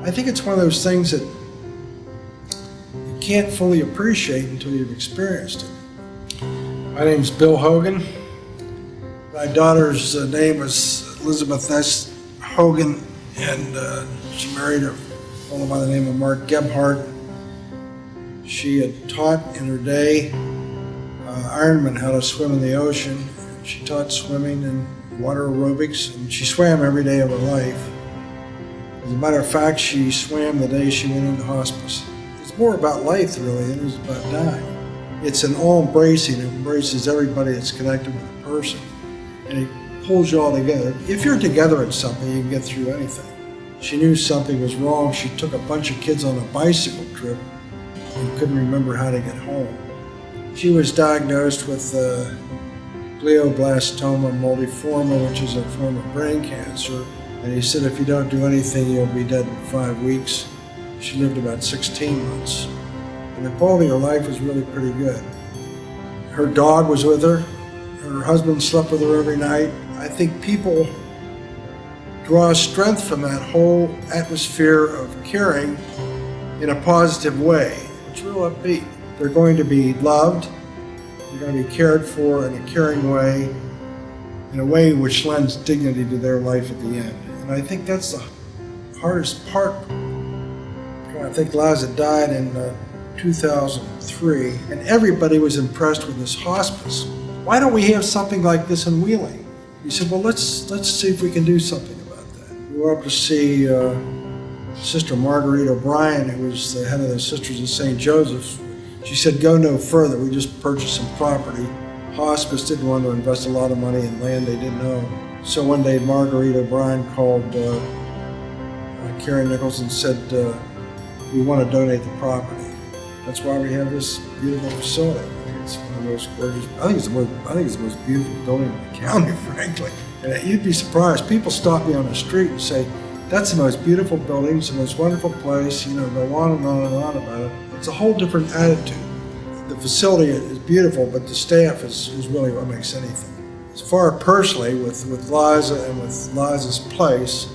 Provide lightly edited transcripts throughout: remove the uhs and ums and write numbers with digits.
I think it's one of those things that you can't fully appreciate until you've experienced it. My name's Bill Hogan. My daughter's name was Elizabeth S. Hogan, and she married a fellow by the name of Mark Gebhardt. She had taught in her day Ironmen how to swim in the ocean. She taught swimming and water aerobics, and she swam every day of her life. As a matter of fact, she swam the day she went into hospice. It's more about life, really, than it is about dying. It's an all-embracing. It embraces everybody that's connected with the person, and it pulls you all together. If you're together in something, you can get through anything. She knew something was wrong. She took a bunch of kids on a bicycle trip and couldn't remember how to get home. She was diagnosed with glioblastoma multiforme, which is a form of brain cancer. And he said, if you don't do anything, you'll be dead in 5 weeks. She lived about 16 months. And the quality of her life was really pretty good. Her dog was with her. Her husband slept with her every night. I think people draw strength from that whole atmosphere of caring in a positive way. It's real upbeat. They're going to be loved. They're going to be cared for in a caring way, in a way which lends dignity to their life at the end. And I think that's the hardest part. I think Liza died in 2003, and everybody was impressed with this hospice. Why don't we have something like this in Wheeling? He said, well, let's see if we can do something about that. We were up to see Sister Marguerite O'Brien, who was the head of the Sisters of St. Joseph's. She said, go no further. We just purchased some property. Hospice didn't want to invest a lot of money in land they didn't own. So one day Marguerite O'Brien called Karen Nichols and said, we want to donate the property. That's why we have this beautiful facility. I think it's one of the most gorgeous, I think it's the most beautiful building in the county, frankly. And you'd be surprised. People stop me on the street and say, that's the most beautiful building, it's the most wonderful place, go on and on and on about it. It's a whole different attitude. The facility is beautiful, but the staff is really what makes anything. As far personally, with Liza and with Liza's place,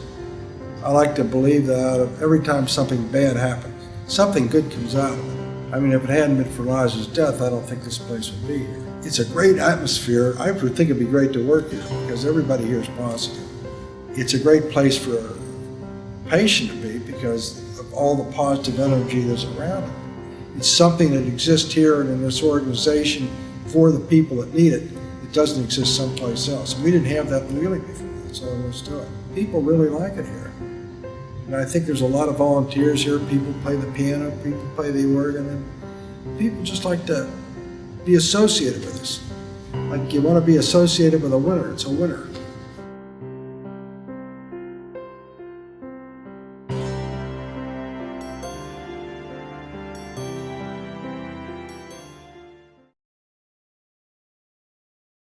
I like to believe that out of every time something bad happens, something good comes out of it. I mean, if it hadn't been for Liza's death, I don't think this place would be here. It's a great atmosphere. I would think it'd be great to work here because everybody here is positive. It's a great place for a patient to be because of all the positive energy that's around it. It's something that exists here and in this organization for the people that need it. It doesn't exist someplace else. We didn't have that in Wheeling before. That's all there was to it. People really like it here. And I think there's a lot of volunteers here. People play the piano, people play the organ, and people just like to be associated with us. Like you want to be associated with a winner. It's a winner.